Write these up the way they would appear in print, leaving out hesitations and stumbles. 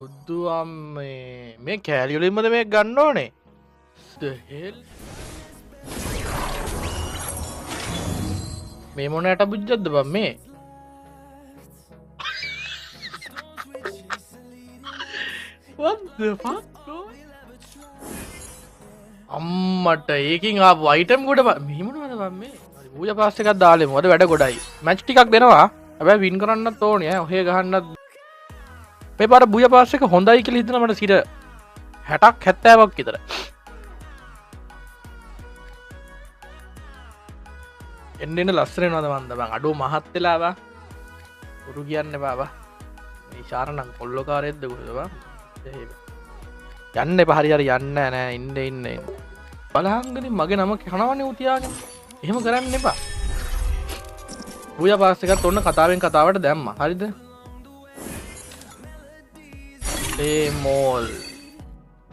බුදුම් මේ කෑලිවලින්මද මේ ගන්න ඕනේ මේ මොනට බුද්ධද්ද බම් මේ අම්මට ඒකින් වයිටම් ගොඩ මෙමනවද බම් මේ පූජ පාස්සකක් දාලෙ මොද වැඩ ගොඩයි මැච් ටිකක් දෙනවා හැබැයි වින් කරන්න ඕනය ඔහේ ගහන්නත් මේ පාර බුය පාස්සක හොඳයි කියලා හිතන මට සිට 60ක් 70ක් විතර එන්න ලස්සන වෙනවද මන්ද බං අඩෝ මහත් වෙලා බා උරු කියන්න බාබා මේ ශාරණන් කොල්ලෝකාරයෙක්ද කොහෙද බං යන්න එපා හරි හරි යන්න නෑ ඉන්න බලහංගනේ මගේ නම කනවනේ උතියාගෙන එහෙම කරන්න එපා බුය පාස්සකත් ඔන්න කතාවෙන් කතාවට දැම්මා හරිද මෝල්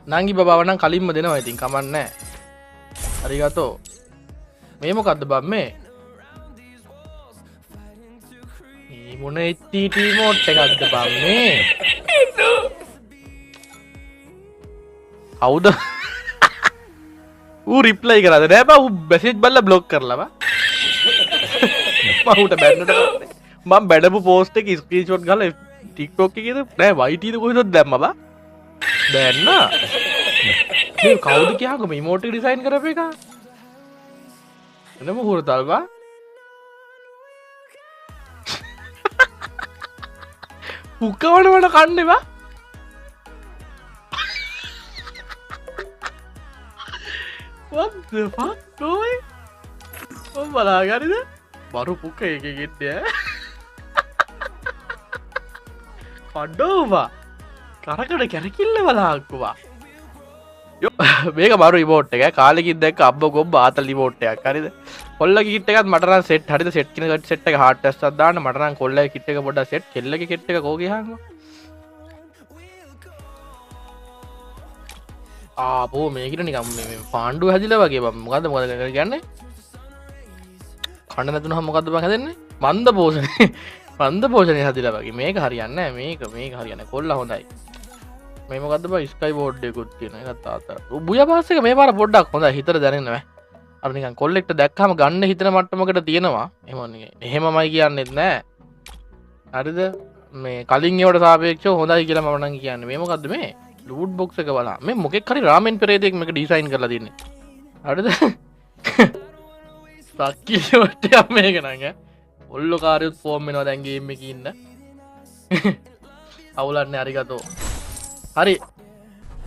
නංගි බවනම් කලින්ම දෙනවා ඉතින් කමන්නේ හරිගතෝ මේ මොකක්ද බම් මේ මොන HTT මෝඩ් එකක්ද බම් මේ කවුද ඌ රිප්ලයි කරාද නෑ බා ඌ මෙසේජ් බලලා බ්ලොක් කරලා බා මම ඌට බැන්නට මම බැඩපු පෝස්ට් එක ස්ක්‍රීන්ෂොට් ගහලා TikTok එකේ නෑ YT ද කොහෙද දැම්මා බා බෑන්න මේ කවුද කියහකො මේ ඉමෝට් එක ඩිසයින් කරපු එක එනම හුරතල් බා උකවන වල කන්නේ බා what the fuck boy ඔබ බලාගරිද බරු පුක එකෙත් කඩෝවා කරකට කැරකිල්ල බලාක්කුවා මේක බරු ඉමෝට් එක කාලෙකින් දැක්ක අබ්බ ගොබ්බ ආතල් ඉමෝට් එකක් හරිද කොල්ලගේ කිට් එකත් මට නම් සෙට් හරිද සෙට් කියන සෙට් එක හાર્ට් ටෙස්ට් එකක් දාන්න මට නම් කොල්ලගේ කිට් එක පොඩ්ඩක් සෙට් කෙල්ලගේ කිට් එක කෝ ගියාන්කෝ ආපෝ මේකට නිකම් මේ පාණ්ඩුව හැදිලා වගේ බං මොකද්ද කියන්නේ කන්න නැතුනම මොකද්ද බං හැදෙන්නේ මන්ද පෝෂණය හැදිලා වගේ මේක හරියන්නේ නැහැ මේක හරියන්නේ කොල්ල හොඳයි මේ මොකද්ද බං ස්කයි බෝඩ් එකකුත් තියෙන එකත් තාත්තා බුය පාස් එක මේ පාර පොඩ්ඩක් හොඳයි හිතට දැනෙන්නේ නැහැ අර නිකන් කොල්ලෙක්ට දැක්කම ගන්න හිතන මට්ටමකට තියෙනවා එහෙමමයි කියන්නෙත් නැහැ හරිද මේ කලින් ඒවට සාපේක්ෂව හොඳයි කියලා මම නම් කියන්නේ මේ මොකද්ද මේ ලූට් බොක්ස් එක බලන්න මේ මොකෙක් හරි රාමෙන් පෙරේතෙක් මේක ඩිසයින් කරලා තින්නේ හරිද සක්කිලියට යම් මේක නං ඔල්ලෝ කාරියුත් ෆෝම් වෙනවා දැන් ගේම් එකේ ඉන්න අවුලන්නේ අරිගතෝ හරි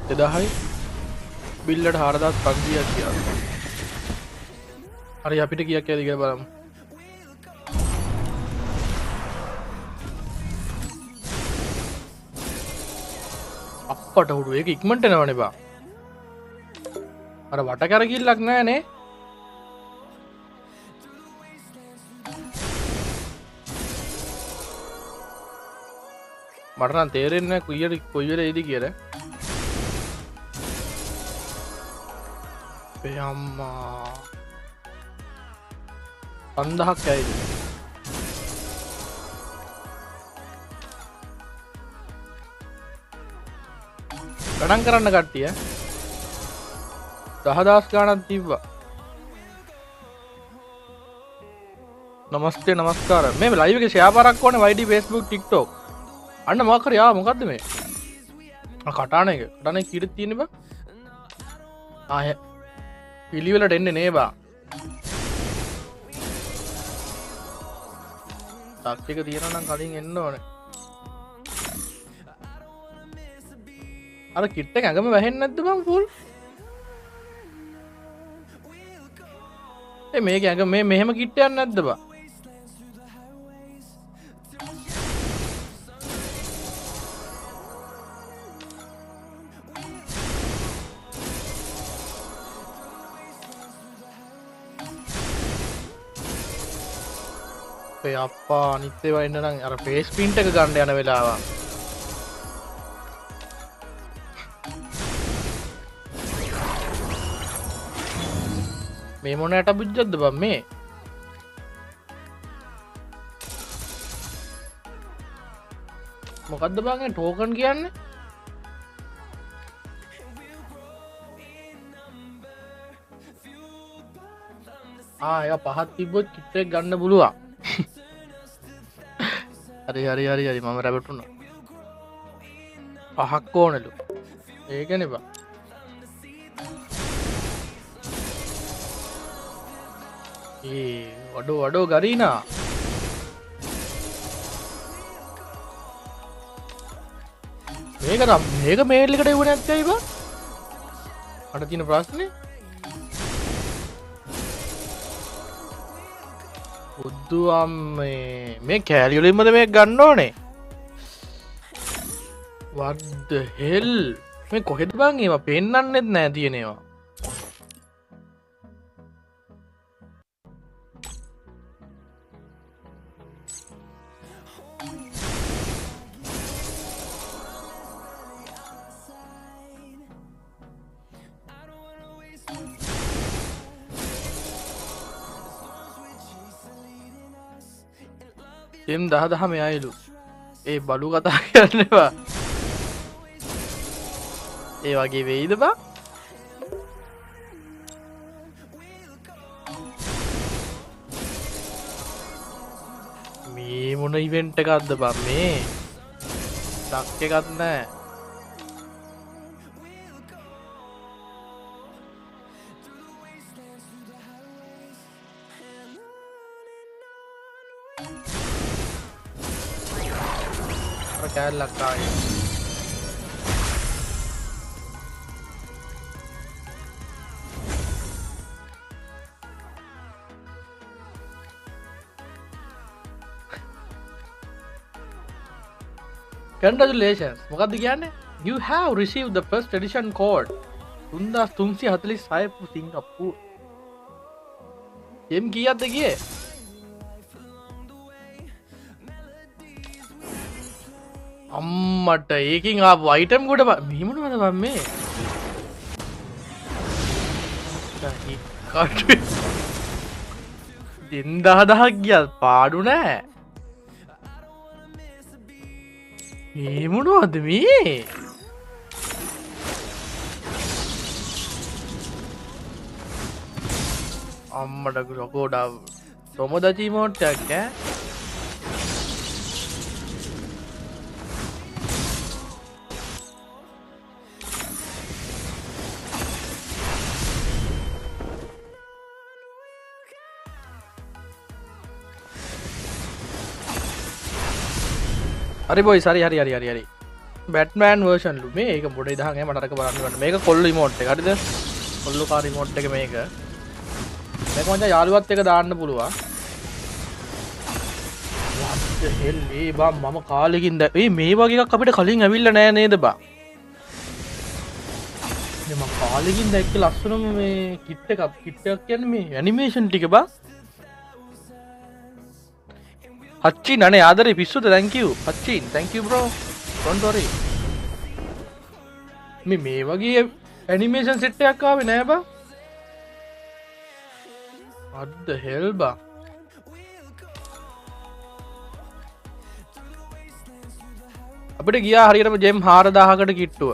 2000යි බිල්ලට 4500ක් කියලා හරි අපිට කීයක් කියලා කියලා බලමු අප්පට උඩු ඒක ඉක්මනට එනවනේ බා අර වට කරගිල්ලක් නැහනේ මට නම් තේරෙන්නේ නැහැ කොයි වෙලේද කියලා අපේ අම්මා 5000ක් ඇයිද ගණන් කරන්න කට්ටිය 10000 ගණන් තිබ්බා නමස්තේ නමස්කාර මේ ලයිව් එකේ ෂෙයා පාරක් ඕනේ YD Facebook TikTok අන්න මොකක් හරි මොකද්ද මේ කටාන එක කීයට තියෙන්නේ බා ආය පිළිවෙලට එන්නේ නේ බා ටක් එක තියනවා නම් කලින් එන්න ඕනේ අර කිට් එක ඇඟම වැහෙන්නේ නැද්ද බං ෆුල් මේක ඇඟ මේ මෙහෙම කිට් එකක් නැද්ද බං අපේ අප්පා අනිත් ඒවා එන්න නම් අර ෆේස් ප්‍රින්ට් එක ගන්න යන වෙලාව මේ මොන යට බුද්ධද්ද බම් මේ මොකද්ද බං ටෝකන් කියන්නේ ඒක පහක් තිබ්බොත් කිට් එක ගන්න පුළුවන්. හරි මම රැවටුණා. පහක් ඕනලු. ඒකනේ බා. වඩෝ ගරීනා. මේක මේල් එකට එවුනේ නැත්තේ අයිබා? මට තියෙන ප්‍රශ්නේ. බුදු අම්මේ මේ කෑලි වලින්මද මේක ගන්න ඕනේ? what the hell? මේ කොහෙද බං ඒවා පෙන්නන්නෙත් නෑ තියෙනවා. එම් 10 මෙයයිලු. ඒ බලු කතා කරනවා. ඒ වගේ වෙයිද බා? මේ මොන ඉවෙන්ට් එකක්ද බං මේ? ඩක් එකක් නැහැ. කෑල්ලක් ආයේ congratulations මොකක්ද කියන්නේ? You have received the first edition code 3346 Singapore. එම් කීයක්ද ගියේ? අම්මට ඒකින් ආපු අයිටම් ගොඩ මෙහෙමනවද බං මේ? කටු 2000ක් ගියත් පාඩු නෑ. මේ මොනවද මේ? අම්මට ලොකෝඩා තොමදචි මෝට්ටයක් ඈ. හරි බොයිස් හරි බැට්මෑන් වර්ෂන් ලු මේක පොඩි දහන් මට අරක බලන්න ගන්න. මේක කොල්ල රිමෝට් එක හරිද? කොල්ල කාර් රිමෝට් එක මේක. මේක මචං යාළුවත් එක දාන්න පුළුවන්. what the hell මේ බම් මම කාලෙකින් මේ වගේ එකක් අපිට කලින් ඇවිල්ලා නෑ නේද බා? මේ මම කාලෙකින් දැක්ක ලස්සනම මේ කිට් එකක් කියන්නේ මේ ඇනිමේෂන් ටික බා. Hachin ane adare pissuda thank you Hachin thank you bro don't worry me wage animation set එකක් ආවේ නෑ බා what the hell බා අපිට ගියා හරියටම ජෙම් 4000කට කිට්ටුව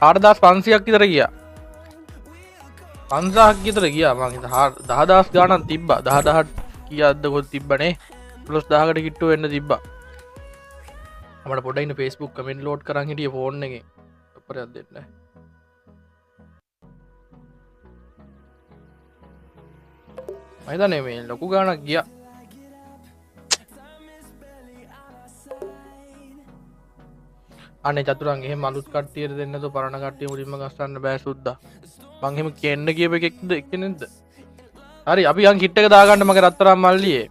4500ක් විතර ගියා 5000ක් විතර ගියා මං 10000 ගානක් තිබ්බා 10000 කියද්ද කොත් තිබ්බනේ ප්ලස් 10කට කිට්ටු වෙන්න තිබ්බා අපිට පොඩ්ඩක් ඉන්න Facebook කමෙන්ට් ලෝඩ් කරන් හිටියේ ෆෝන් එකේ අපරයක් දෙන්න මම හිතන්නේ මේ ලොකු ගාණක් ගියා අනේ චතුරංග එහෙම අලුත් කට්ටියට දෙන්න තෝ පරණ කට්ටිය මුලින්ම ගස්සන්න බෑ සුද්දා මං එහෙම කියන්න කියප එකෙක්ද එක්කෙනෙක්ද හරි අපි යන් කිට් එක දාගන්න මගේ රත්තරන් මල්ලියේ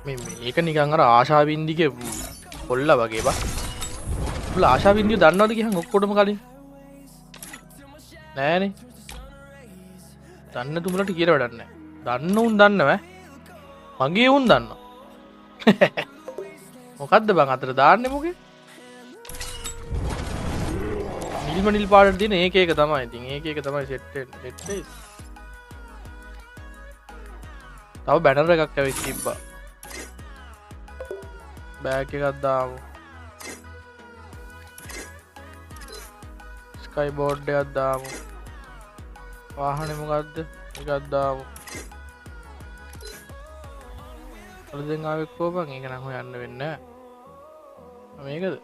මේක නිකන් අර ආශාවින්දිගේ කොල්ලා වගේ බා උඹලා ආශාවින්දිය දන්නවද කියන් ඔක්කොටම කලින් නෑනේ දන්න තුඹලට කියලා වැඩක් නෑ දන්න උන් දන්නව මගේ උන් දන්නවා මොකද්ද බං අතට දාන්නේ මොකේ නිල් පාට තියෙන ඒක තමයි ඉතින් ඒක තමයි සෙට් වෙන්නේ තව බැනර් එකක් ඇවිත් තිබ්බා බෑග් එකක් දාමු ස්කයි බෝඩ් එකක් දාමු වාහනේ මොකද්ද එකක් දාමු අලුතෙන් ආවෙ කොපන් ඒක නම් හොයන්න වෙන්නේ නැහැ මේකද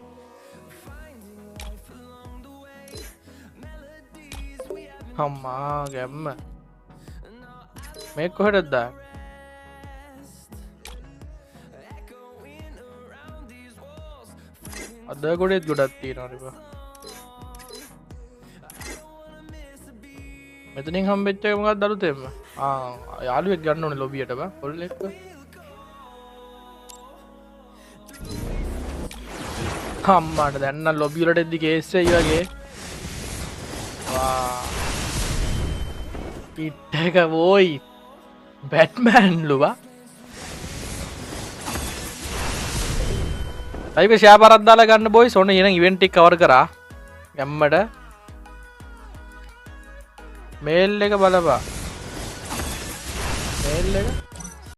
අම්මා ගැම්ම මේක කොහෙටද දාන්නේ අද ගොඩෙත් ගොඩක් තියෙනවා නේ බා මෙතනින් හම්බෙච්ච එක මොකක්ද අලුතෙන්ම යාළුවෙක් ගන්න ඕනේ ලොබියට බා පොල්ලෙක්ව අම්මාට දැන් නම් ලොබි වලට එද්දි කේස් වෙයි වගේ වා පිට එක වෝයි බැට්මෑන් ලුවා අයික ෂෙයා පාරක් දාලා ගන්න බොයිස් ඔන්න ඊන ඉවෙන්ට් එක කවර් කරා ගැම්මට මේල් එක බලපන් මේල් එක